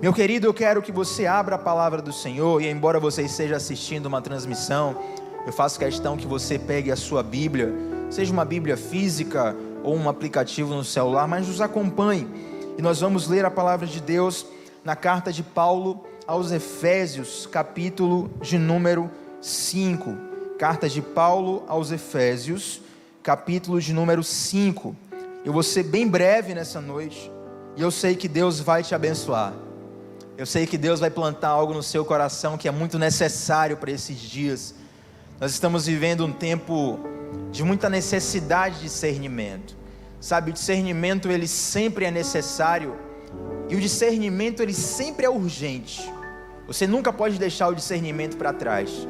Meu querido, eu quero que você abra a palavra do Senhor, e embora você esteja assistindo uma transmissão, eu faço questão que você pegue a sua Bíblia, seja uma Bíblia física ou um aplicativo no celular, mas nos acompanhe, e nós vamos ler a palavra de Deus na carta de Paulo aos Efésios, capítulo de número 5, carta de Paulo aos Efésios, capítulo de número 5, eu vou ser bem breve nessa noite, e eu sei que Deus vai te abençoar. Eu sei que Deus vai plantar algo no seu coração que é muito necessário para esses dias. Nós estamos vivendo um tempo de muita necessidade de discernimento. Sabe, o discernimento ele sempre é necessário e o discernimento ele sempre é urgente. Você nunca pode deixar o discernimento para trás.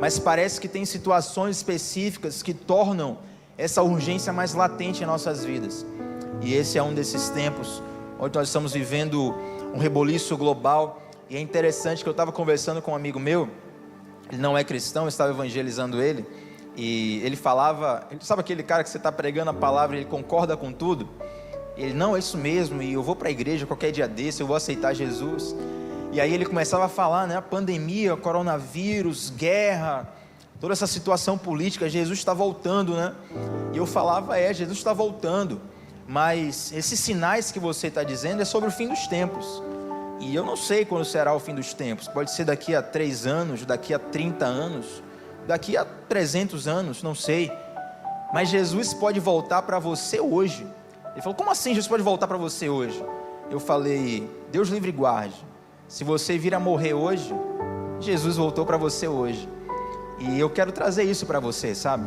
Mas parece que tem situações específicas que tornam essa urgência mais latente em nossas vidas. E esse é um desses tempos onde nós estamos vivendo um reboliço global, e é interessante que eu estava conversando com um amigo meu, ele não é cristão, eu estava evangelizando ele, e ele falava, sabe aquele cara que você está pregando a palavra e ele concorda com tudo? E ele, não, é isso mesmo, e eu vou para a igreja qualquer dia desse, eu vou aceitar Jesus. E aí ele começava a falar, né, a pandemia, coronavírus, guerra, toda essa situação política, Jesus está voltando, né? E eu falava, Jesus está voltando. Mas esses sinais que você está dizendo é sobre o fim dos tempos, e eu não sei quando será o fim dos tempos, pode ser daqui a 3 anos, daqui a 30 anos, daqui a 300 anos, não sei, mas Jesus pode voltar para você hoje. Ele falou, como assim Jesus pode voltar para você hoje? Eu falei, Deus livre e guarde, se você vir a morrer hoje, Jesus voltou para você hoje, e eu quero trazer isso para você, sabe?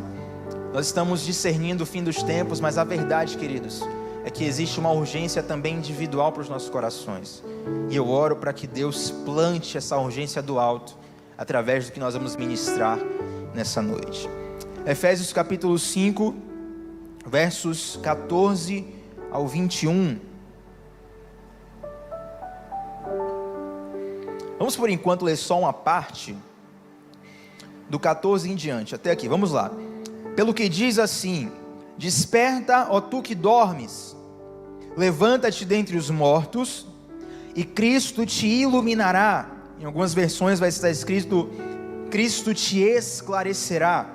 Nós estamos discernindo o fim dos tempos, mas a verdade, queridos, é que existe uma urgência também individual para os nossos corações. E eu oro para que Deus plante essa urgência do alto, através do que nós vamos ministrar nessa noite. Efésios capítulo 5, versos 14 ao 21. Vamos por enquanto ler só uma parte, do 14 em diante, até aqui, vamos lá. Pelo que diz assim: desperta, ó tu que dormes, levanta-te dentre os mortos, e Cristo te iluminará. Em algumas versões vai estar escrito: Cristo te esclarecerá.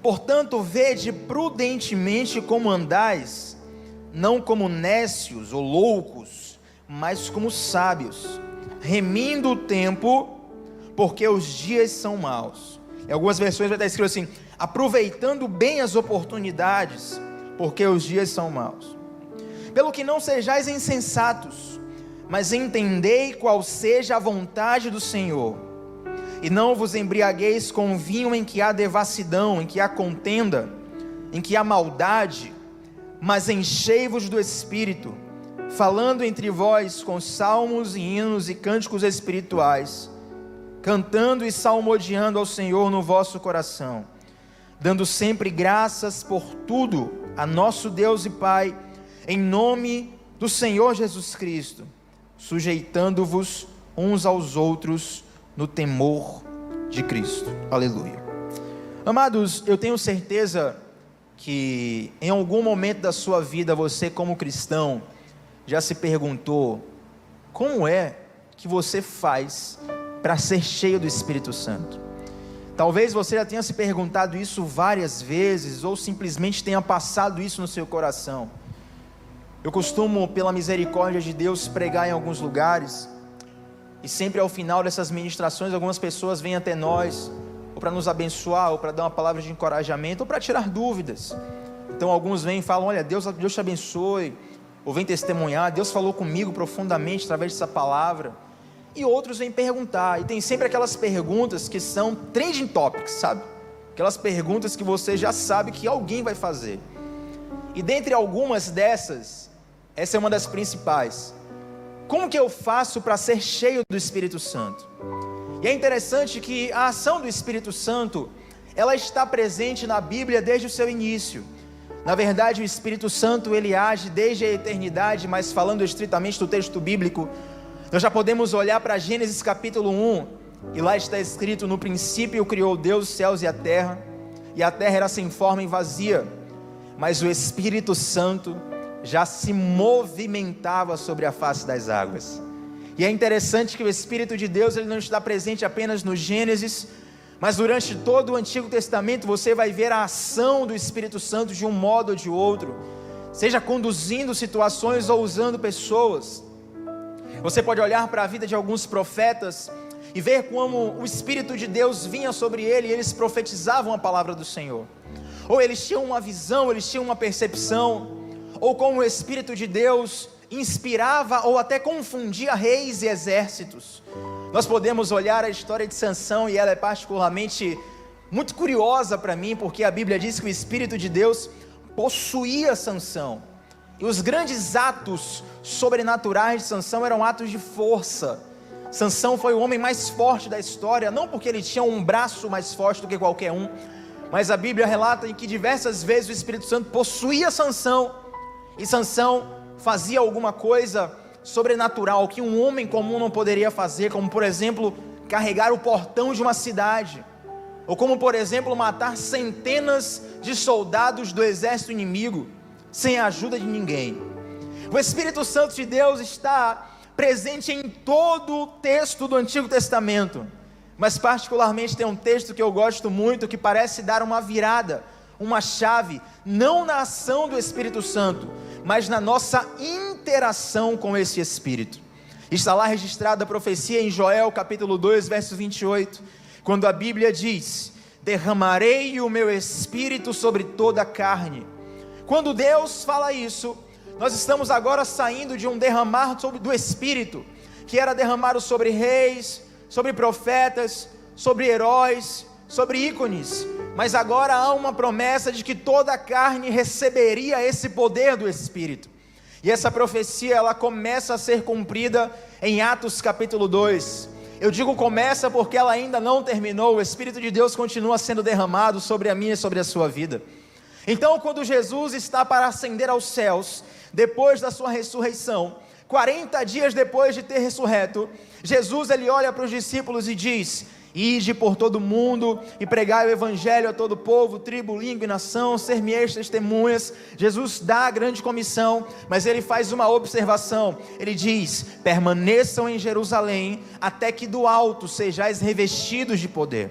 Portanto, vede prudentemente como andais, não como nécios ou loucos, mas como sábios, remindo o tempo, porque os dias são maus. Em algumas versões vai estar escrito assim: aproveitando bem as oportunidades, porque os dias são maus. Pelo que não sejais insensatos, mas entendei qual seja a vontade do Senhor, e não vos embriagueis com vinho em que há devassidão, em que há contenda, em que há maldade, mas enchei-vos do Espírito, falando entre vós com salmos e hinos e cânticos espirituais, cantando e salmodiando ao Senhor no vosso coração, dando sempre graças por tudo a nosso Deus e Pai, em nome do Senhor Jesus Cristo, sujeitando-vos uns aos outros no temor de Cristo. Aleluia. Amados, eu tenho certeza que em algum momento da sua vida, você como cristão, já se perguntou, como é que você faz para ser cheio do Espírito Santo? Talvez você já tenha se perguntado isso várias vezes, ou simplesmente tenha passado isso no seu coração. Eu costumo, pela misericórdia de Deus, pregar em alguns lugares, e sempre ao final dessas ministrações, algumas pessoas vêm até nós, ou para nos abençoar, ou para dar uma palavra de encorajamento, ou para tirar dúvidas. Então alguns vêm e falam: olha, Deus te abençoe, ou vem testemunhar, Deus falou comigo profundamente através dessa palavra. E outros vêm perguntar, e tem sempre aquelas perguntas que são trending topics, sabe? Aquelas perguntas que você já sabe que alguém vai fazer. E dentre algumas dessas, essa é uma das principais: como que eu faço para ser cheio do Espírito Santo? E é interessante que a ação do Espírito Santo, ela está presente na Bíblia desde o seu início. Na verdade, o Espírito Santo, ele age desde a eternidade, mas falando estritamente do texto bíblico, nós já podemos olhar para Gênesis capítulo 1, e lá está escrito: no princípio criou Deus os céus e a terra era sem forma e vazia, mas o Espírito Santo já se movimentava sobre a face das águas. E é interessante que o Espírito de Deus ele não está presente apenas no Gênesis, mas durante todo o Antigo Testamento você vai ver a ação do Espírito Santo de um modo ou de outro, seja conduzindo situações ou usando pessoas. Você pode olhar para a vida de alguns profetas e ver como o Espírito de Deus vinha sobre ele e eles profetizavam a palavra do Senhor. Ou eles tinham uma visão, eles tinham uma percepção, ou como o Espírito de Deus inspirava ou até confundia reis e exércitos. Nós podemos olhar a história de Sansão e ela é particularmente muito curiosa para mim, porque a Bíblia diz que o Espírito de Deus possuía Sansão, e os grandes atos sobrenaturais de Sansão eram atos de força. Sansão foi o homem mais forte da história, não porque ele tinha um braço mais forte do que qualquer um, mas a Bíblia relata em que diversas vezes o Espírito Santo possuía Sansão, e Sansão fazia alguma coisa sobrenatural que um homem comum não poderia fazer, como por exemplo, carregar o portão de uma cidade, ou como por exemplo, matar centenas de soldados do exército inimigo, sem a ajuda de ninguém. O Espírito Santo de Deus está presente em todo o texto do Antigo Testamento, mas particularmente tem um texto que eu gosto muito, que parece dar uma virada, uma chave, não na ação do Espírito Santo, mas na nossa interação com esse Espírito. Está lá registrada a profecia em Joel capítulo 2, verso 28, quando a Bíblia diz: derramarei o meu Espírito sobre toda a carne. Quando Deus fala isso, nós estamos agora saindo de um derramar do Espírito, que era derramado sobre reis, sobre profetas, sobre heróis, sobre ícones, mas agora há uma promessa de que toda a carne receberia esse poder do Espírito, e essa profecia ela começa a ser cumprida em Atos capítulo 2, eu digo começa porque ela ainda não terminou, o Espírito de Deus continua sendo derramado sobre a minha e sobre a sua vida. Então quando Jesus está para ascender aos céus, depois da sua ressurreição, 40 dias depois de ter ressurreto, Jesus ele olha para os discípulos e diz: ide por todo mundo e pregai o evangelho a todo povo, tribo, língua e nação, ser-me-eis testemunhas. Jesus dá a grande comissão, mas ele faz uma observação, ele diz: permaneçam em Jerusalém, até que do alto sejais revestidos de poder.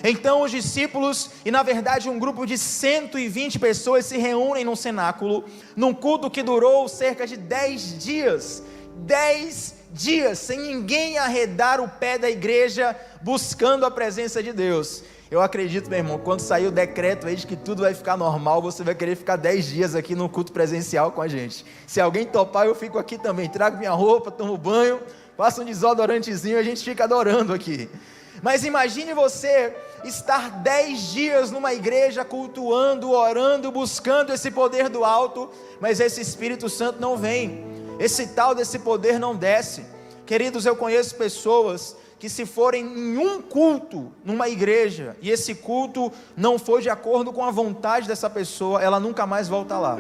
Então os discípulos, e na verdade um grupo de 120 pessoas se reúnem num cenáculo, num culto que durou cerca de 10 dias, 10 dias, sem ninguém arredar o pé da igreja, buscando a presença de Deus. Eu acredito, meu irmão, quando sair o decreto aí de que tudo vai ficar normal, você vai querer ficar 10 dias aqui no culto presencial com a gente. Se alguém topar, eu fico aqui também, trago minha roupa, tomo banho, faço um desodorantezinho e a gente fica adorando aqui. Mas imagine você estar 10 dias numa igreja, cultuando, orando, buscando esse poder do alto, mas esse Espírito Santo não vem, esse tal desse poder não desce. Queridos, eu conheço pessoas que se forem em um culto numa igreja, e esse culto não for de acordo com a vontade dessa pessoa, ela nunca mais volta lá.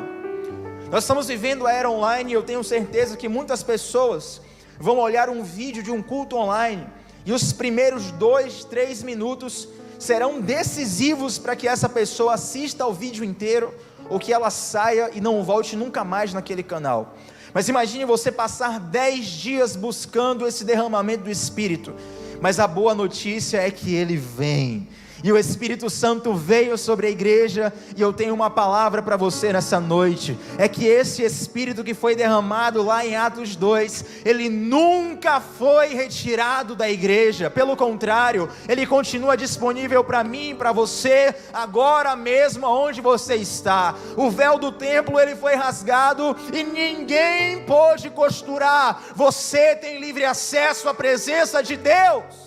Nós estamos vivendo a era online, e eu tenho certeza que muitas pessoas vão olhar um vídeo de um culto online, e os primeiros 2, 3 minutos serão decisivos para que essa pessoa assista ao vídeo inteiro, ou que ela saia e não volte nunca mais naquele canal. Mas imagine você passar 10 dias buscando esse derramamento do Espírito, mas a boa notícia é que ele vem, e o Espírito Santo veio sobre a igreja, e eu tenho uma palavra para você nessa noite, é que esse Espírito que foi derramado lá em Atos 2, ele nunca foi retirado da igreja, pelo contrário, ele continua disponível para mim e para você, agora mesmo onde você está. O véu do templo ele foi rasgado, e ninguém pôde costurar. Você tem livre acesso à presença de Deus.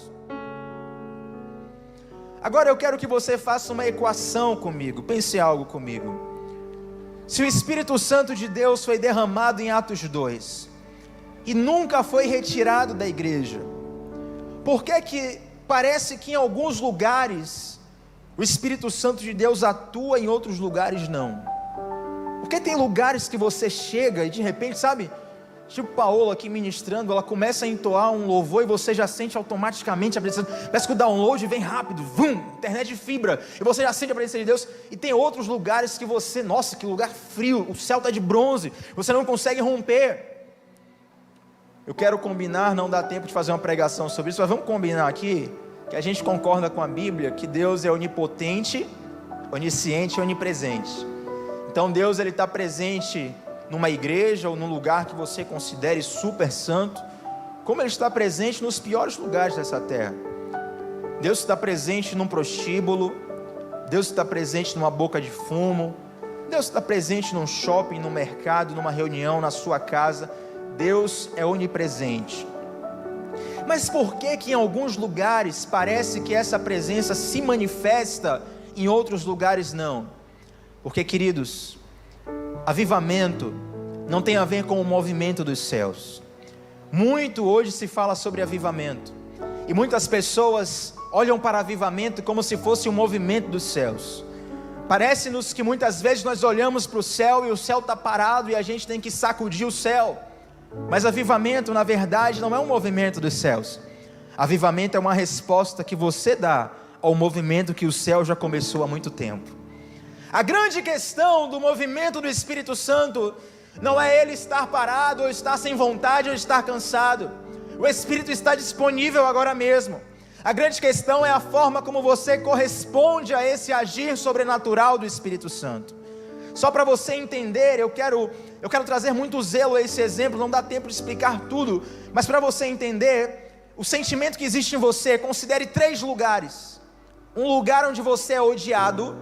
Agora eu quero que você faça uma equação comigo, pense algo comigo. Se o Espírito Santo de Deus foi derramado em Atos 2, e nunca foi retirado da igreja, por que parece que em alguns lugares, o Espírito Santo de Deus atua, em outros lugares não? Porque tem lugares que você chega e de repente, sabe, tipo Paola aqui ministrando, ela começa a entoar um louvor e você já sente automaticamente a presença. Parece que o download vem rápido, internet de fibra, e você já sente a presença de Deus. E tem outros lugares que você, nossa, que lugar frio, o céu está de bronze, você não consegue romper. Eu quero combinar, não dá tempo de fazer uma pregação sobre isso, mas vamos combinar aqui, que a gente concorda com a Bíblia, que Deus é onipotente, onisciente e onipresente. Então Deus, Ele está presente numa igreja ou num lugar que você considere super santo, como Ele está presente nos piores lugares dessa terra. Deus está presente num prostíbulo, Deus está presente numa boca de fumo, Deus está presente num shopping, num mercado, numa reunião, na sua casa. Deus é onipresente. Mas por que em alguns lugares parece que essa presença se manifesta, em outros lugares não? Porque, queridos, avivamento não tem a ver com o movimento dos céus. Muito hoje se fala sobre avivamento, e muitas pessoas olham para avivamento como se fosse um movimento dos céus. Parece-nos que muitas vezes nós olhamos para o céu e o céu está parado e a gente tem que sacudir o céu. Mas avivamento, na verdade, não é um movimento dos céus. Avivamento é uma resposta que você dá ao movimento que o céu já começou há muito tempo. A grande questão do movimento do Espírito Santo não é ele estar parado, ou estar sem vontade, ou estar cansado. O Espírito está disponível agora mesmo. A grande questão é a forma como você corresponde a esse agir sobrenatural do Espírito Santo. Só para você entender, eu quero trazer muito zelo a esse exemplo, não dá tempo de explicar tudo, mas para você entender o sentimento que existe em você, considere 3 lugares. Um lugar onde você é odiado,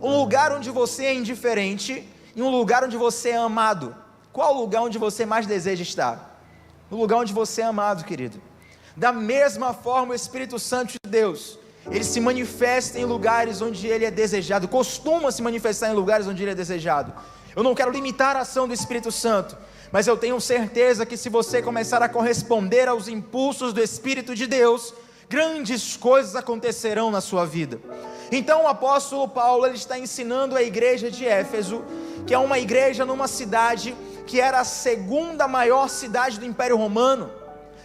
um lugar onde você é indiferente e um lugar onde você é amado. Qual o lugar onde você mais deseja estar? No lugar onde você é amado, querido. Da mesma forma, o Espírito Santo de Deus, ele se manifesta em lugares onde ele é desejado, costuma se manifestar em lugares onde ele é desejado. Eu não quero limitar a ação do Espírito Santo, mas eu tenho certeza que se você começar a corresponder aos impulsos do Espírito de Deus, grandes coisas acontecerão na sua vida. Então o apóstolo Paulo, ele está ensinando a igreja de Éfeso, que é uma igreja numa cidade que era a 2ª maior cidade do Império Romano.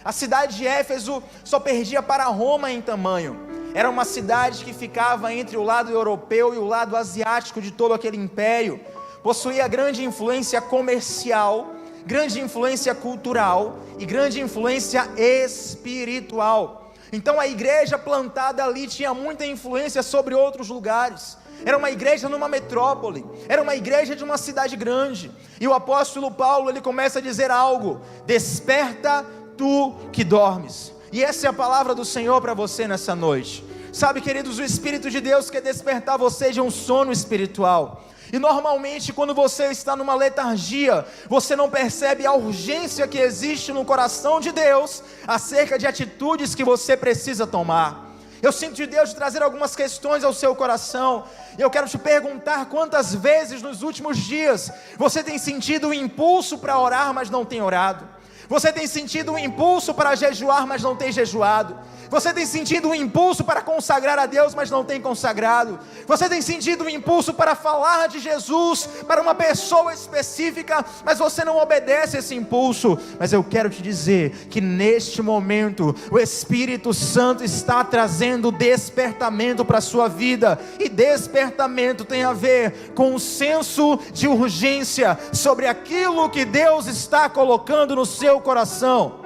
A cidade de Éfeso só perdia para Roma em tamanho. Era uma cidade que ficava entre o lado europeu e o lado asiático de todo aquele império. Possuía grande influência comercial, grande influência cultural e grande influência espiritual. Então a igreja plantada ali tinha muita influência sobre outros lugares. Era uma igreja numa metrópole, era uma igreja de uma cidade grande. E o apóstolo Paulo, ele começa a dizer algo: desperta tu que dormes. E essa é a palavra do Senhor para você nessa noite. Sabe, queridos, o Espírito de Deus quer despertar você de um sono espiritual. E normalmente quando você está numa letargia, você não percebe a urgência que existe no coração de Deus acerca de atitudes que você precisa tomar. Eu sinto de Deus de trazer algumas questões ao seu coração, e eu quero te perguntar: quantas vezes nos últimos dias você tem sentido o impulso para orar, mas não tem orado? Você tem sentido um impulso para jejuar, mas não tem jejuado? Você tem sentido um impulso para consagrar a Deus, mas não tem consagrado? Você tem sentido um impulso para falar de Jesus para uma pessoa específica, mas você não obedece esse impulso? Mas eu quero te dizer que neste momento o Espírito Santo está trazendo despertamento para a sua vida, e despertamento tem a ver com um senso de urgência sobre aquilo que Deus está colocando no seu coração.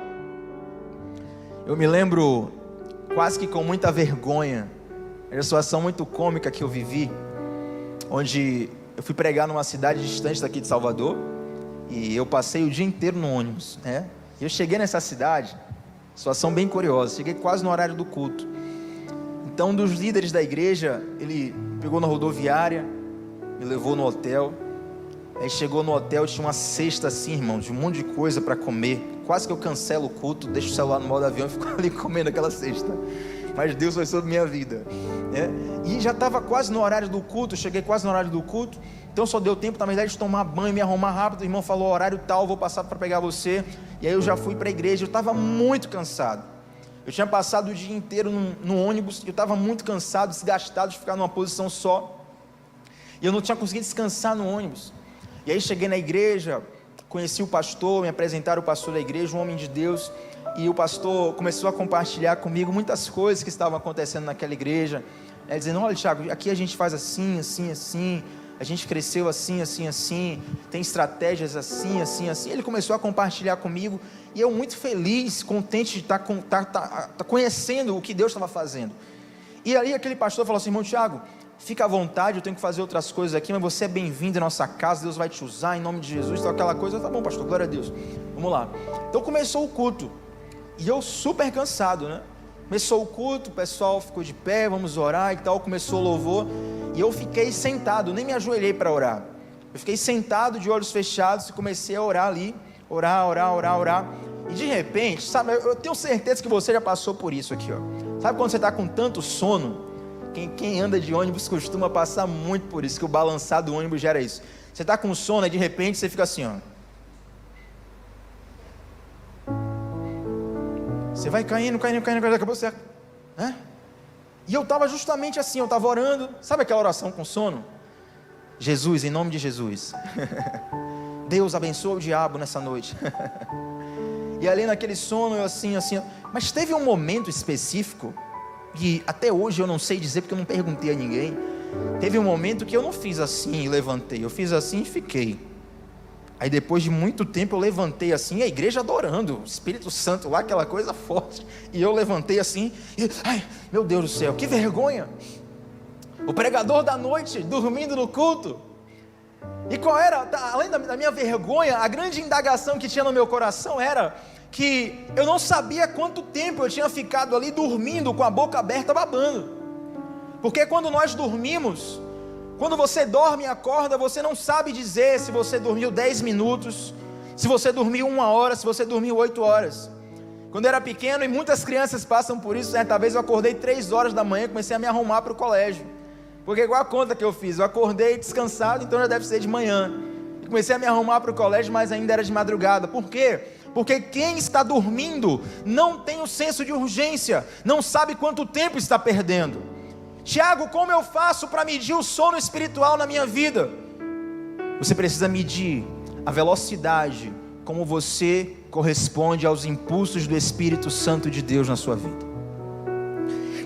Eu me lembro, quase que com muita vergonha, era uma situação muito cômica que eu vivi, onde eu fui pregar numa cidade distante daqui de Salvador, e eu passei o dia inteiro no ônibus, né? E eu cheguei nessa cidade, situação bem curiosa, cheguei quase no horário do culto. Então um dos líderes da igreja, ele pegou na rodoviária, me levou no hotel. Aí chegou no hotel, tinha uma cesta assim, irmão, de um monte de coisa para comer. Quase que eu cancelo o culto, deixo o celular no modo avião e fico ali comendo aquela cesta. Mas Deus foi sobre minha vida, né? E já estava quase no horário do culto, cheguei quase no horário do culto. Então só deu tempo, na verdade, de tomar banho, me arrumar rápido. O irmão falou: horário tal, vou passar para pegar você. E aí eu já fui para a igreja. Eu estava muito cansado. Eu tinha passado o dia inteiro no ônibus. Eu estava muito cansado, desgastado de ficar numa posição só. E eu não tinha conseguido descansar no ônibus. E aí cheguei na igreja, conheci o pastor, me apresentaram o pastor da igreja, um homem de Deus, e o pastor começou a compartilhar comigo muitas coisas que estavam acontecendo naquela igreja, dizendo: olha, Thiago, aqui a gente faz assim, assim, assim, a gente cresceu assim, assim, assim, tem estratégias assim, assim, assim. Ele começou a compartilhar comigo, e eu muito feliz, contente de estar conhecendo o que Deus estava fazendo. E aí aquele pastor falou assim: irmão Tiago, fica à vontade, eu tenho que fazer outras coisas aqui, mas você é bem-vindo em nossa casa, Deus vai te usar em nome de Jesus, tal, aquela coisa. Tá bom, pastor, glória a Deus, vamos lá. Então começou o culto, e eu super cansado, né? Começou o culto, o pessoal ficou de pé, vamos orar e tal, começou o louvor, e eu fiquei sentado, nem me ajoelhei para orar, eu fiquei sentado de olhos fechados e comecei a orar ali, orar, e de repente, sabe, eu tenho certeza que você já passou por isso aqui, ó. Sabe quando você está com tanto sono? Quem anda de ônibus costuma passar muito por isso, que o balançar do ônibus gera isso. Você está com sono e de repente você fica assim, ó. Você vai caindo, acabou você, né? E eu estava justamente assim, eu estava orando, sabe aquela oração com sono? Jesus, em nome de Jesus, Deus abençoa o diabo nessa noite. E ali naquele sono, eu assim, mas teve um momento específico, e até hoje eu não sei dizer, porque eu não perguntei a ninguém. Teve um momento que eu não fiz assim e levantei, eu fiz assim e fiquei. Aí depois de muito tempo eu levantei assim, a igreja adorando, o Espírito Santo lá, aquela coisa forte, e eu levantei assim, e ai, meu Deus do céu, que vergonha, o pregador da noite, dormindo no culto. E qual era, além da minha vergonha, a grande indagação que tinha no meu coração era que eu não sabia quanto tempo eu tinha ficado ali dormindo com a boca aberta babando. Porque quando nós dormimos, quando você dorme e acorda, você não sabe dizer se você dormiu 10 minutos, se você dormiu 1 hora, se você dormiu 8 horas. Quando eu era pequeno, e muitas crianças passam por isso, certa vez eu acordei 3 horas da manhã e comecei a me arrumar para o colégio. Porque igual a conta que eu fiz, eu acordei descansado, então já deve ser de manhã. E comecei a me arrumar para o colégio, mas ainda era de madrugada. Por quê? Porque quem está dormindo não tem o senso de urgência, não sabe quanto tempo está perdendo. Tiago, como eu faço para medir o sono espiritual na minha vida? Você precisa medir a velocidade como você corresponde aos impulsos do Espírito Santo de Deus na sua vida.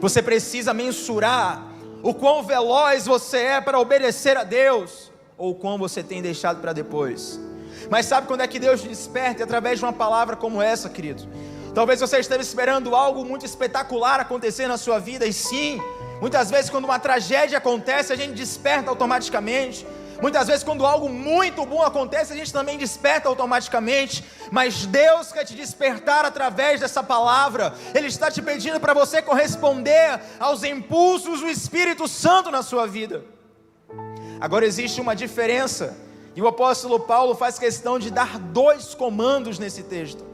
Você precisa mensurar o quão veloz você é para obedecer a Deus, ou o quão você tem deixado para depois. Mas sabe quando é que Deus te desperta? Através de uma palavra como essa, querido. Talvez você esteja esperando algo muito espetacular acontecer na sua vida, e sim, muitas vezes quando uma tragédia acontece, a gente desperta automaticamente. Muitas vezes quando algo muito bom acontece, a gente também desperta automaticamente. Mas Deus quer te despertar através dessa palavra. Ele está te pedindo para você corresponder aos impulsos do Espírito Santo na sua vida. Agora existe uma diferença, e o apóstolo Paulo faz questão de dar 2 comandos nesse texto.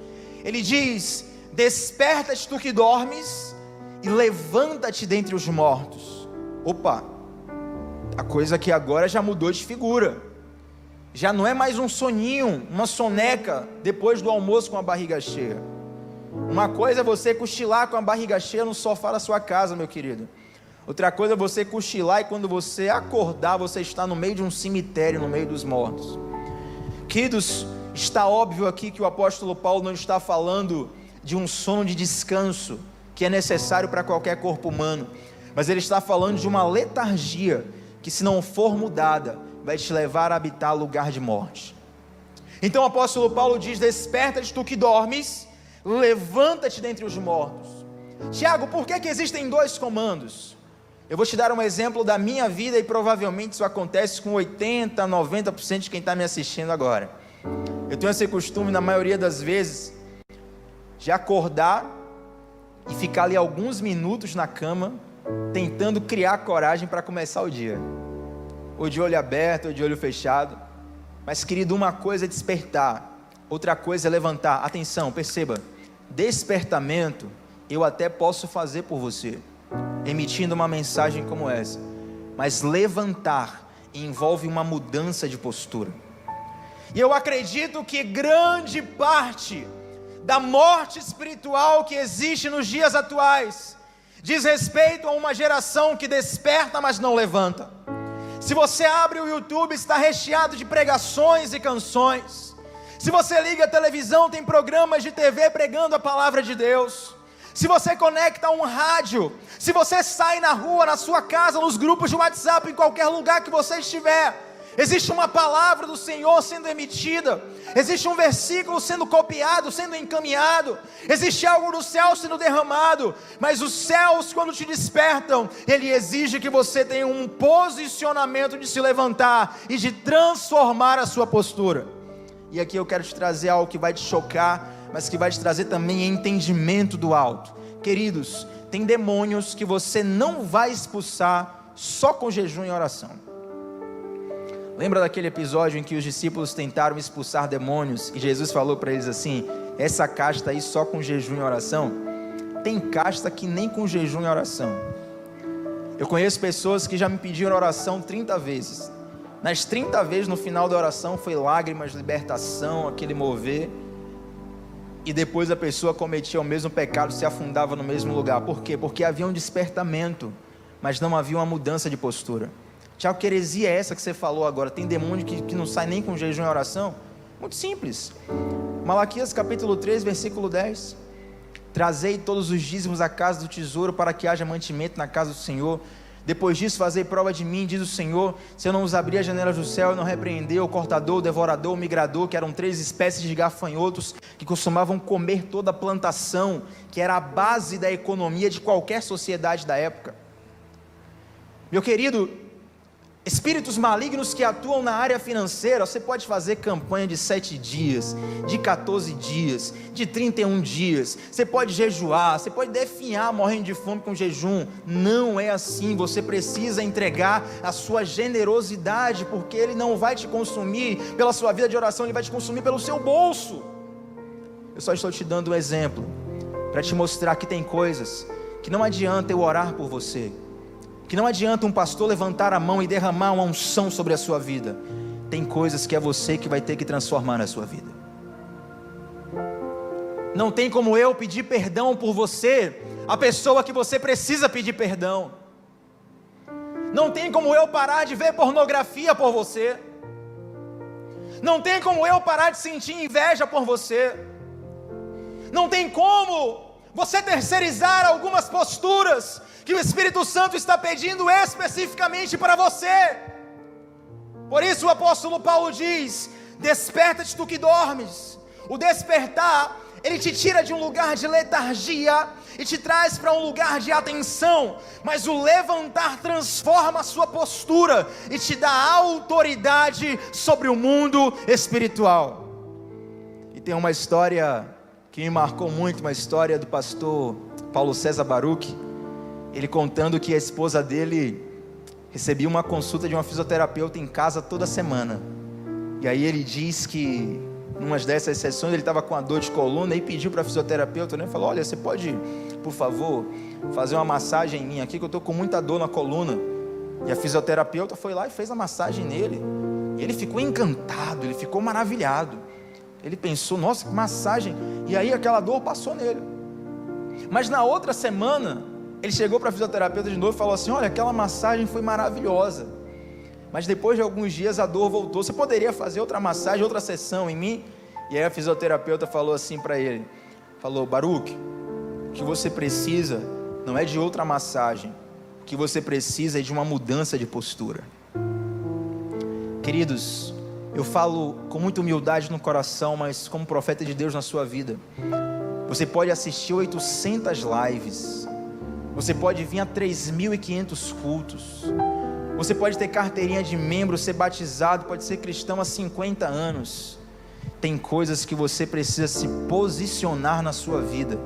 Ele diz: desperta-te tu que dormes, e levanta-te dentre os mortos. Opa, a coisa aqui agora já mudou de figura. Já não é mais um soninho, uma soneca depois do almoço com a barriga cheia. Uma coisa é você cochilar com a barriga cheia no sofá da sua casa, meu querido. Outra coisa é você cochilar e quando você acordar, você está no meio de um cemitério, no meio dos mortos. Queridos, está óbvio aqui que o apóstolo Paulo não está falando de um sono de descanso que é necessário para qualquer corpo humano, mas ele está falando de uma letargia que, se não for mudada, vai te levar a habitar lugar de morte. Então o apóstolo Paulo diz: desperta-te tu que dormes, levanta-te dentre os mortos. Tiago, por que existem 2 comandos? Eu vou te dar um exemplo da minha vida, e provavelmente isso acontece com 80%, 90% de quem está me assistindo agora. Eu tenho esse costume, na maioria das vezes, de acordar e ficar ali alguns minutos na cama, tentando criar coragem para começar o dia, ou de olho aberto, ou de olho fechado. Mas querido, uma coisa é despertar, outra coisa é levantar. Atenção, perceba, despertamento eu até posso fazer por você, emitindo uma mensagem como essa, mas levantar envolve uma mudança de postura. E eu acredito que grande parte da morte espiritual que existe nos dias atuais diz respeito a uma geração que desperta, mas não levanta. Se você abre o YouTube, está recheado de pregações e canções. Se você liga a televisão, tem programas de TV pregando a palavra de Deus. se você conecta um rádio, se você sai na rua, na sua casa, nos grupos de WhatsApp, em qualquer lugar que você estiver, existe uma palavra do Senhor sendo emitida, existe um versículo sendo copiado, sendo encaminhado, existe algo do céu sendo derramado, mas os céus, quando te despertam, Ele exige que você tenha um posicionamento de se levantar e de transformar a sua postura. E aqui eu quero te trazer algo que vai te chocar, mas que vai te trazer também entendimento do alto. Queridos, tem demônios que você não vai expulsar só com jejum e oração. Lembra daquele episódio em que os discípulos tentaram expulsar demônios e Jesus falou para eles assim: essa casta aí só com jejum e oração? Tem casta que nem com jejum e oração. Eu conheço pessoas que já me pediram oração 30 vezes. Nas 30 vezes no final da oração foi lágrimas, libertação, aquele mover. E depois a pessoa cometia o mesmo pecado, se afundava no mesmo lugar. Por quê? Porque havia um despertamento, mas não havia uma mudança de postura. Tiago, que heresia é essa que você falou agora? Tem demônio que não sai nem com jejum e oração? Muito simples. Malaquias capítulo 3, versículo 10. Trazei todos os dízimos à casa do tesouro, para que haja mantimento na casa do Senhor. Depois disso, fazei prova de mim, diz o Senhor, se eu não os abrir as janelas do céu e não repreender o cortador, o devorador, o migrador, que eram 3 espécies de gafanhotos, que costumavam comer toda a plantação, que era a base da economia de qualquer sociedade da época. Meu querido, espíritos malignos que atuam na área financeira, você pode fazer campanha de 7 dias, de 14 dias, de 31 dias, você pode jejuar, você pode definhar morrendo de fome com jejum. Não é assim. Você precisa entregar a sua generosidade, porque Ele não vai te consumir pela sua vida de oração, Ele vai te consumir pelo seu bolso. Eu só estou te dando um exemplo, para te mostrar que tem coisas que não adianta eu orar por você, que não adianta um pastor levantar a mão e derramar uma unção sobre a sua vida. Tem coisas que é você que vai ter que transformar na sua vida. Não tem como eu pedir perdão por você, a pessoa que você precisa pedir perdão. Não tem como eu parar de ver pornografia por você. Não tem como eu parar de sentir inveja por você. Não tem como você terceirizar algumas posturas que o Espírito Santo está pedindo especificamente para você. Por isso o apóstolo Paulo diz: desperta-te tu que dormes. O despertar, ele te tira de um lugar de letargia e te traz para um lugar de atenção, mas o levantar transforma a sua postura e te dá autoridade sobre o mundo espiritual. E tem uma história que me marcou muito, uma história do pastor Paulo César Baruch, ele contando que a esposa dele recebia uma consulta de uma fisioterapeuta em casa toda semana. E aí ele diz que numa dessas sessões ele estava com a dor de coluna e pediu para a fisioterapeuta, né? Falou: olha, você pode, por favor, fazer uma massagem em mim aqui, que eu estou com muita dor na coluna. E a fisioterapeuta foi lá e fez a massagem nele. E ele ficou encantado, ele ficou maravilhado. Ele pensou: nossa, que massagem. E aí aquela dor passou nele. Mas na outra semana ele chegou para a fisioterapeuta de novo e falou assim: olha, aquela massagem foi maravilhosa, mas depois de alguns dias a dor voltou, você poderia fazer outra massagem, outra sessão em mim? E aí a fisioterapeuta falou assim para ele, falou: Baruch, o que você precisa não é de outra massagem, o que você precisa é de uma mudança de postura. Queridos, eu falo com muita humildade no coração, mas como profeta de Deus na sua vida, você pode assistir 800 lives, você pode vir a 3.500 cultos, você pode ter carteirinha de membro, ser batizado, pode ser cristão há 50 anos. Tem coisas que você precisa se posicionar na sua vida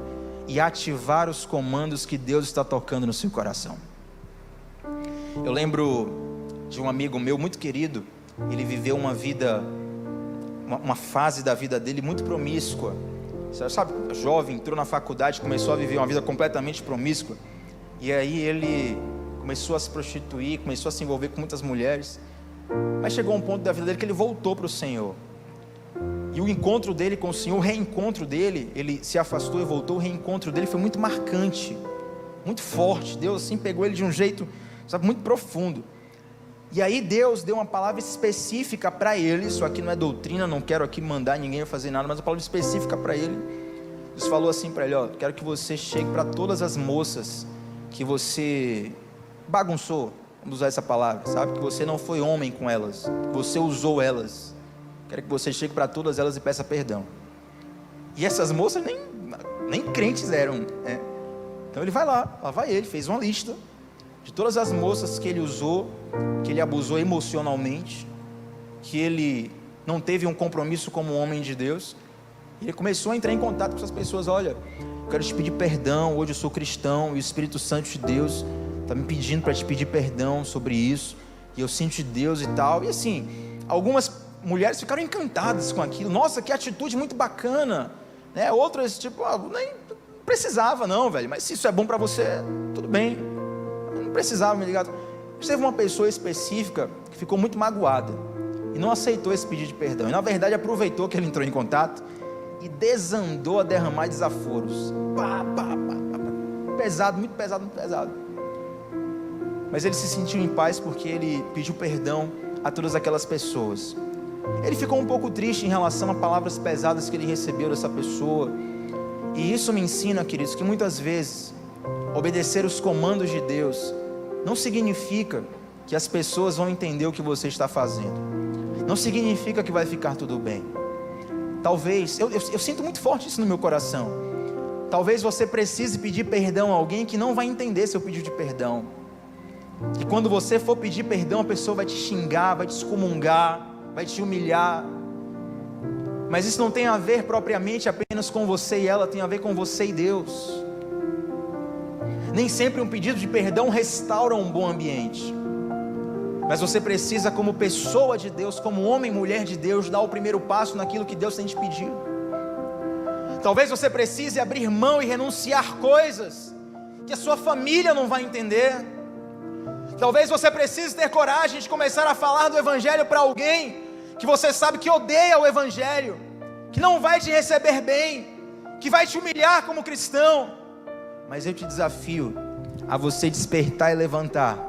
e ativar os comandos que Deus está tocando no seu coração. Eu lembro de um amigo meu muito querido. Ele viveu uma vida, uma fase da vida dele muito promíscua. Você sabe, jovem, entrou na faculdade, começou a viver uma vida completamente promíscua. E aí ele começou a se prostituir, começou a se envolver com muitas mulheres. Mas chegou um ponto da vida dele que ele voltou para o Senhor. E o encontro dele com o Senhor, o reencontro dele, ele se afastou e voltou, o reencontro dele foi muito marcante, muito forte. Deus assim pegou ele de um jeito, sabe, muito profundo. E aí Deus deu uma palavra específica para ele. Isso aqui não é doutrina, não quero aqui mandar ninguém a fazer nada, mas uma palavra específica para ele, Deus falou assim para ele: ó, quero que você chegue para todas as moças que você bagunçou, vamos usar essa palavra, sabe? Que você não foi homem com elas, você usou elas. Quero que você chegue para todas elas e peça perdão. E essas moças nem crentes eram, né? Então ele vai lá vai ele, fez uma lista de todas as moças que ele usou, que ele abusou emocionalmente, que ele não teve um compromisso como homem de Deus. Ele começou a entrar em contato com essas pessoas: olha, eu quero te pedir perdão, hoje eu sou cristão, e o Espírito Santo de Deus está me pedindo para te pedir perdão sobre isso, e eu sinto de Deus e tal. E assim, algumas mulheres ficaram encantadas com aquilo: nossa, que atitude muito bacana, né? Outras tipo, nem precisava não, velho, mas se isso é bom para você, tudo bem, não precisava, me ligado. Teve uma pessoa específica que ficou muito magoada e não aceitou esse pedido de perdão, e na verdade aproveitou que ele entrou em contato e desandou a derramar desaforos. Pesado, muito pesado, muito pesado. Mas ele se sentiu em paz porque ele pediu perdão a todas aquelas pessoas. Ele ficou um pouco triste em relação a palavras pesadas que ele recebeu dessa pessoa. E isso me ensina, queridos, que muitas vezes obedecer os comandos de Deus não significa que as pessoas vão entender o que você está fazendo. Não significa que vai ficar tudo bem. Talvez, eu sinto muito forte isso no meu coração. Talvez você precise pedir perdão a alguém que não vai entender seu pedido de perdão. E quando você for pedir perdão, a pessoa vai te xingar, vai te excomungar, vai te humilhar. Mas isso não tem a ver propriamente apenas com você e ela, tem a ver com você e Deus. Nem sempre um pedido de perdão restaura um bom ambiente. Mas você precisa, como pessoa de Deus, como homem e mulher de Deus, dar o primeiro passo naquilo que Deus tem te pedido. Talvez você precise abrir mão e renunciar coisas que a sua família não vai entender. Talvez você precise ter coragem de começar a falar do Evangelho para alguém que você sabe que odeia o Evangelho, que não vai te receber bem, que vai te humilhar como cristão. Mas eu te desafio a você despertar e levantar.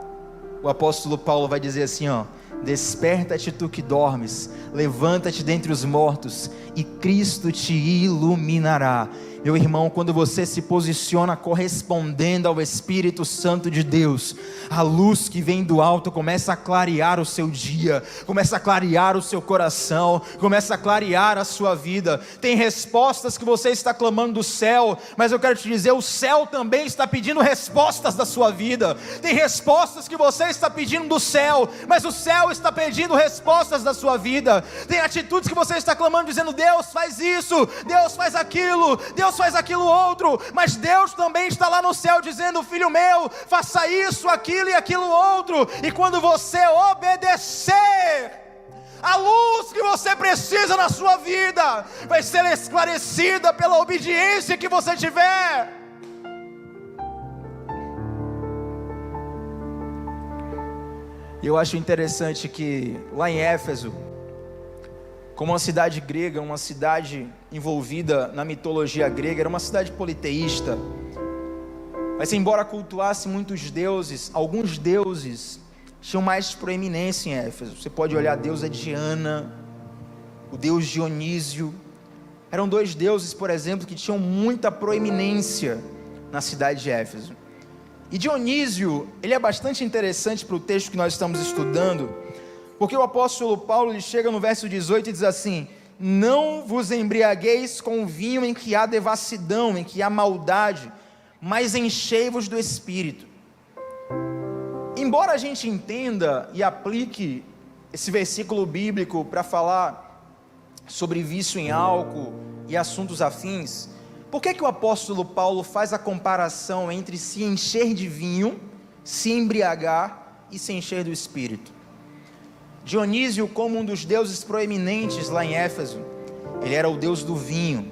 O apóstolo Paulo vai dizer assim, ó: desperta-te tu que dormes, levanta-te dentre os mortos, e Cristo te iluminará. Meu irmão, quando você se posiciona correspondendo ao Espírito Santo de Deus, a luz que vem do alto começa a clarear o seu dia, começa a clarear o seu coração, começa a clarear a sua vida. Tem respostas que você está clamando do céu, mas eu quero te dizer, o céu também está pedindo respostas da sua vida. Tem respostas que você está pedindo do céu, mas o céu está pedindo respostas da sua vida. Tem atitudes que você está clamando, dizendo: Deus faz isso, Deus faz aquilo, Deus faz aquilo outro, mas Deus também está lá no céu dizendo: filho meu, faça isso, aquilo e aquilo outro. E quando você obedecer, a luz que você precisa na sua vida vai ser esclarecida pela obediência que você tiver. Eu acho interessante que lá em Éfeso, como uma cidade grega, uma cidade envolvida na mitologia grega, era uma cidade politeísta. Mas embora cultuasse muitos deuses, alguns deuses tinham mais proeminência em Éfeso. Você pode olhar a deusa Diana, o deus Dionísio. Eram dois deuses, por exemplo, que tinham muita proeminência na cidade de Éfeso. E Dionísio, ele é bastante interessante para o texto que nós estamos estudando, porque o apóstolo Paulo, ele chega no verso 18 e diz assim: não vos embriagueis com vinho em que há devassidão, em que há maldade, mas enchei-vos do Espírito. Embora a gente entenda e aplique esse versículo bíblico para falar sobre vício em álcool e assuntos afins, por que o apóstolo Paulo faz a comparação entre se encher de vinho, se embriagar e se encher do Espírito? Dionísio, como um dos deuses proeminentes lá em Éfeso, ele era o deus do vinho.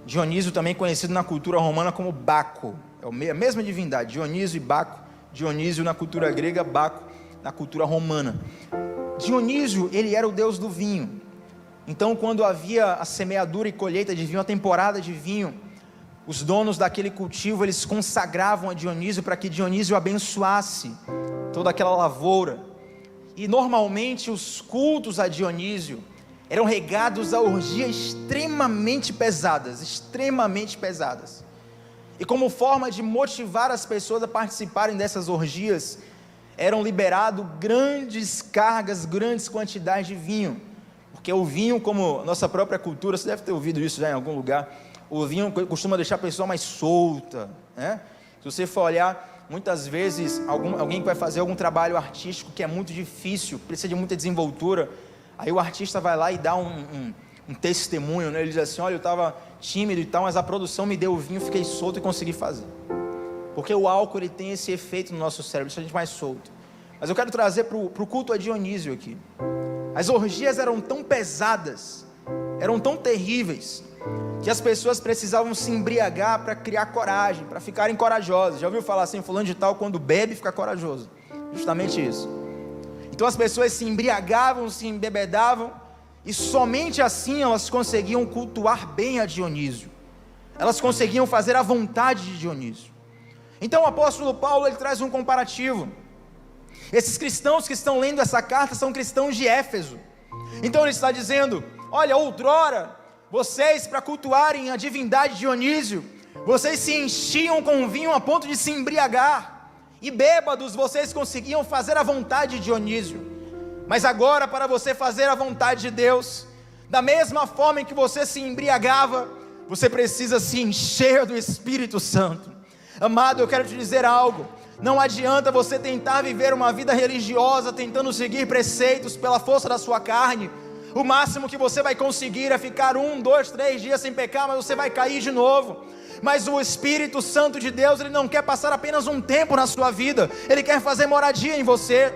Dionísio, também conhecido na cultura romana como Baco, é a mesma divindade, Dionísio e Baco. Dionísio na cultura grega, Baco na cultura romana. Dionísio, ele era o deus do vinho. Então, quando havia a semeadura e colheita de vinho, a temporada de vinho, os donos daquele cultivo, eles consagravam a Dionísio para que Dionísio abençoasse toda aquela lavoura. E normalmente os cultos a Dionísio, eram regados a orgias extremamente pesadas, e como forma de motivar as pessoas a participarem dessas orgias, eram liberados grandes cargas, grandes quantidades de vinho, porque o vinho, como nossa própria cultura, você deve ter ouvido isso já em algum lugar, o vinho costuma deixar a pessoa mais solta, né? Se você for olhar, muitas vezes, alguém que vai fazer algum trabalho artístico que é muito difícil, precisa de muita desenvoltura, aí o artista vai lá e dá um testemunho, né? Ele diz assim: olha, eu estava tímido e tal, mas a produção me deu o vinho, fiquei solto e consegui fazer. Porque o álcool, ele tem esse efeito no nosso cérebro, deixa a gente mais solto. Mas eu quero trazer para o culto a Dionísio aqui. As orgias eram tão pesadas, eram tão terríveis, que as pessoas precisavam se embriagar para criar coragem, para ficarem corajosas. Já ouviu falar assim, fulano de tal, quando bebe fica corajoso? Justamente isso. Então as pessoas se embriagavam, se embebedavam, e somente assim elas conseguiam cultuar bem a Dionísio, elas conseguiam fazer a vontade de Dionísio. Então o apóstolo Paulo, ele traz um comparativo. Esses cristãos que estão lendo essa carta são cristãos de Éfeso. Então ele está dizendo: olha, outrora, vocês, para cultuarem a divindade de Dionísio, vocês se enchiam com vinho a ponto de se embriagar, e bêbados vocês conseguiam fazer a vontade de Dionísio. Mas agora, para você fazer a vontade de Deus, da mesma forma em que você se embriagava, você precisa se encher do Espírito Santo. Amado, eu quero te dizer algo: não adianta você tentar viver uma vida religiosa, tentando seguir preceitos pela força da sua carne. O máximo que você vai conseguir é ficar 1, 2, 3 dias sem pecar, mas você vai cair de novo. Mas o Espírito Santo de Deus, ele não quer passar apenas um tempo na sua vida, ele quer fazer moradia em você.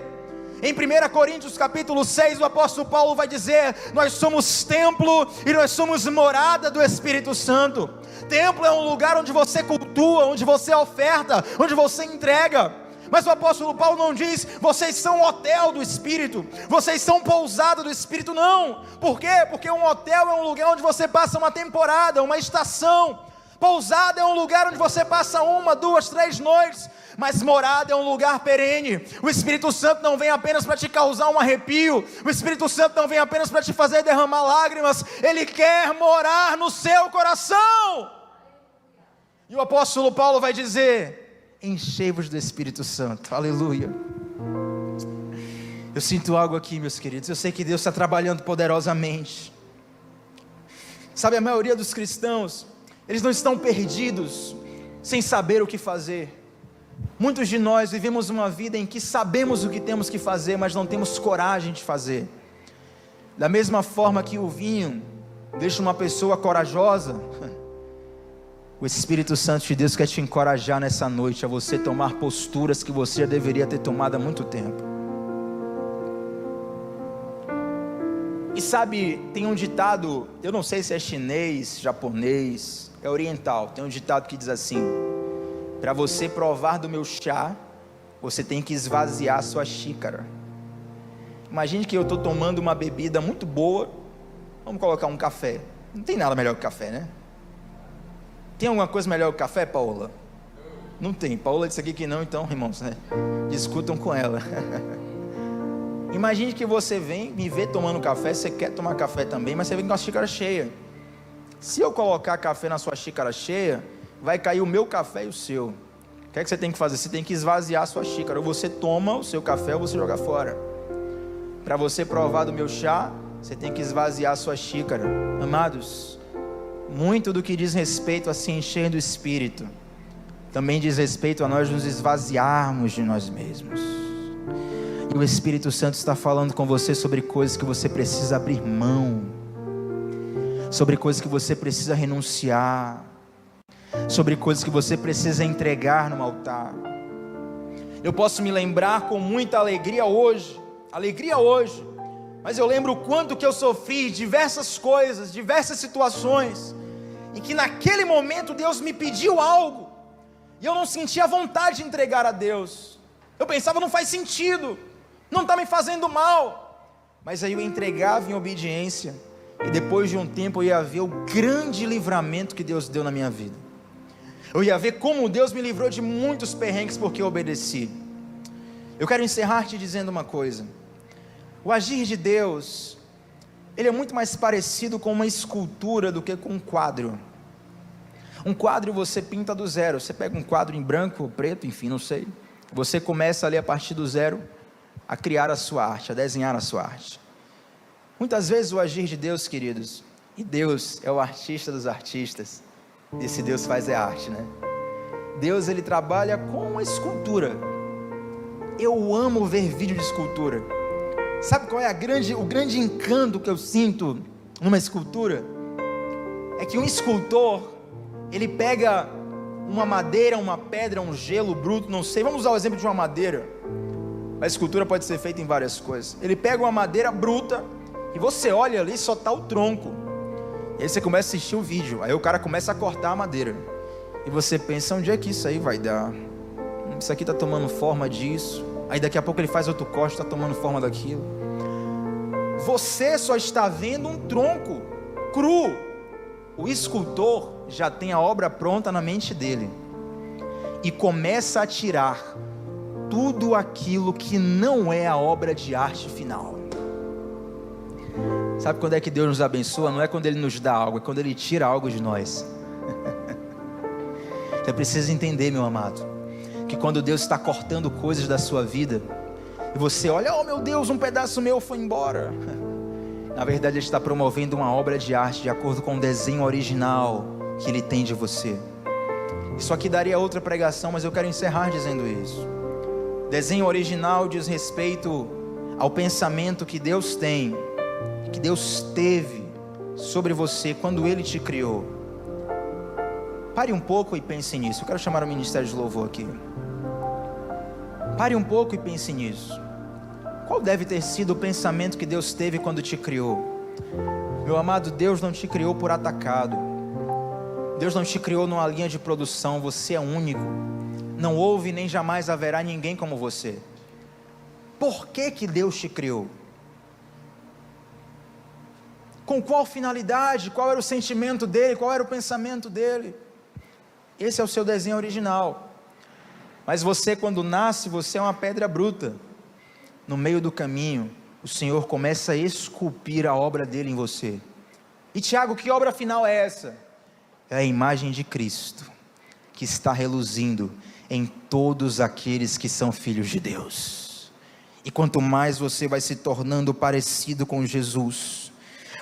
Em 1 Coríntios capítulo 6, o apóstolo Paulo vai dizer: nós somos templo e nós somos morada do Espírito Santo. Templo é um lugar onde você cultua, onde você oferta, onde você entrega. Mas o apóstolo Paulo não diz: vocês são hotel do Espírito, vocês são pousada do Espírito. Não. Por quê? Porque um hotel é um lugar onde você passa uma temporada, uma estação. Pousada é um lugar onde você passa 1, 2, 3 noites. Mas morada é um lugar perene. O Espírito Santo não vem apenas para te causar um arrepio, o Espírito Santo não vem apenas para te fazer derramar lágrimas, ele quer morar no seu coração. E o apóstolo Paulo vai dizer: enchei-vos do Espírito Santo. Aleluia. Eu sinto algo aqui, meus queridos. Eu sei que Deus está trabalhando poderosamente. Sabe, a maioria dos cristãos, eles não estão perdidos, sem saber o que fazer. Muitos de nós vivemos uma vida em que sabemos o que temos que fazer, mas não temos coragem de fazer. Da mesma forma que o vinho deixa uma pessoa corajosa, o Espírito Santo de Deus quer te encorajar nessa noite a você tomar posturas que você já deveria ter tomado há muito tempo. E sabe, tem um ditado, eu não sei se é chinês, japonês, é oriental, tem um ditado que diz assim: para você provar do meu chá, você tem que esvaziar a sua xícara. Imagine que eu estou tomando uma bebida muito boa, vamos colocar um café. Não tem nada melhor que café, né? Tem alguma coisa melhor que café, Paola? Não tem. Paola disse aqui que não, então, irmãos, né? Discutam com ela. Imagine que você vem me ver tomando café, você quer tomar café também, mas você vem com a xícara cheia. Se eu colocar café na sua xícara cheia, vai cair o meu café e o seu. O que é que você tem que fazer? Você tem que esvaziar a sua xícara. Ou você toma o seu café ou você joga fora. Para você provar do meu chá, você tem que esvaziar a sua xícara. Amados, muito do que diz respeito a se encher do Espírito, também diz respeito a nós nos esvaziarmos de nós mesmos. E o Espírito Santo está falando com você sobre coisas que você precisa abrir mão, sobre coisas que você precisa renunciar, sobre coisas que você precisa entregar no altar. Eu posso me lembrar com muita alegria hoje, mas eu lembro o quanto que eu sofri diversas coisas, diversas situações, e que naquele momento Deus me pediu algo, e eu não sentia vontade de entregar a Deus. Eu pensava: não faz sentido, não está me fazendo mal, mas aí eu entregava em obediência, e depois de um tempo eu ia ver o grande livramento que Deus deu na minha vida. Eu ia ver como Deus me livrou de muitos perrengues porque eu obedeci. Eu quero encerrar te dizendo uma coisa: o agir de Deus ele é muito mais parecido com uma escultura do que com um quadro. Um quadro você pinta do zero, você pega um quadro em branco, preto, enfim, não sei, você começa ali a partir do zero, a criar a sua arte, a desenhar a sua arte. Muitas vezes o agir de Deus, queridos, e Deus é o artista dos artistas, esse Deus faz a arte, né? Deus, ele trabalha com a escultura. Eu amo ver vídeo de escultura. Sabe qual é o grande encanto que eu sinto numa escultura? É que um escultor, ele pega uma madeira, uma pedra, um gelo bruto, não sei, vamos usar o exemplo de uma madeira. A escultura pode ser feita em várias coisas. Ele pega uma madeira bruta, e você olha ali, só está o tronco. E aí você começa a assistir o vídeo, aí o cara começa a cortar a madeira. E você pensa, onde é que isso aí vai dar? Isso aqui está tomando forma disso. Aí daqui a pouco ele faz outro corte, está tomando forma daquilo. Você só está vendo um tronco cru. O escultor já tem a obra pronta na mente dele. E começa a tirar tudo aquilo que não é a obra de arte final. Sabe quando é que Deus nos abençoa? Não é quando Ele nos dá algo, é quando Ele tira algo de nós. Você precisa entender, meu amado, que quando Deus está cortando coisas da sua vida, e você olha, oh meu Deus, um pedaço meu foi embora. Na verdade Ele está promovendo uma obra de arte, de acordo com o desenho original que Ele tem de você. Isso aqui daria outra pregação, mas eu quero encerrar dizendo isso. Desenho original diz respeito ao pensamento que Deus tem, que Deus teve sobre você quando Ele te criou. Pare um pouco e pense nisso. Eu quero chamar o Ministério de Louvor aqui. Pare um pouco e pense nisso. Qual deve ter sido o pensamento que Deus teve quando te criou? Meu amado, Deus não te criou por atacado. Deus não te criou numa linha de produção. Você é único. Não houve nem jamais haverá ninguém como você. Por que Deus te criou? Com qual finalidade? Qual era o sentimento dele? Qual era o pensamento dele? Esse é o seu desenho original. Mas você, quando nasce, você é uma pedra bruta. No meio do caminho, o Senhor começa a esculpir a obra dele em você. E Tiago, que obra final é essa? É a imagem de Cristo, que está reluzindo em todos aqueles que são filhos de Deus. E quanto mais você vai se tornando parecido com Jesus,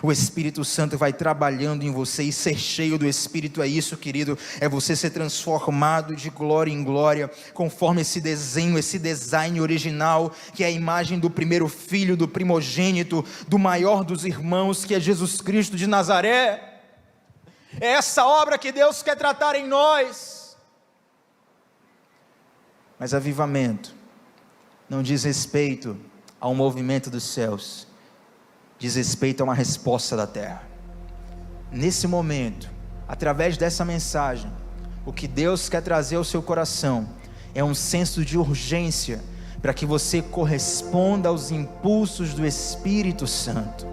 o Espírito Santo vai trabalhando em você, e ser cheio do Espírito é isso, querido, é você ser transformado de glória em glória, conforme esse desenho, esse design original, que é a imagem do primeiro filho, do primogênito, do maior dos irmãos, que é Jesus Cristo de Nazaré. É essa obra que Deus quer tratar em nós. Mas avivamento não diz respeito ao movimento dos céus, diz respeito a uma resposta da terra. Nesse momento, através dessa mensagem, o que Deus quer trazer ao seu coração é um senso de urgência, para que você corresponda aos impulsos do Espírito Santo.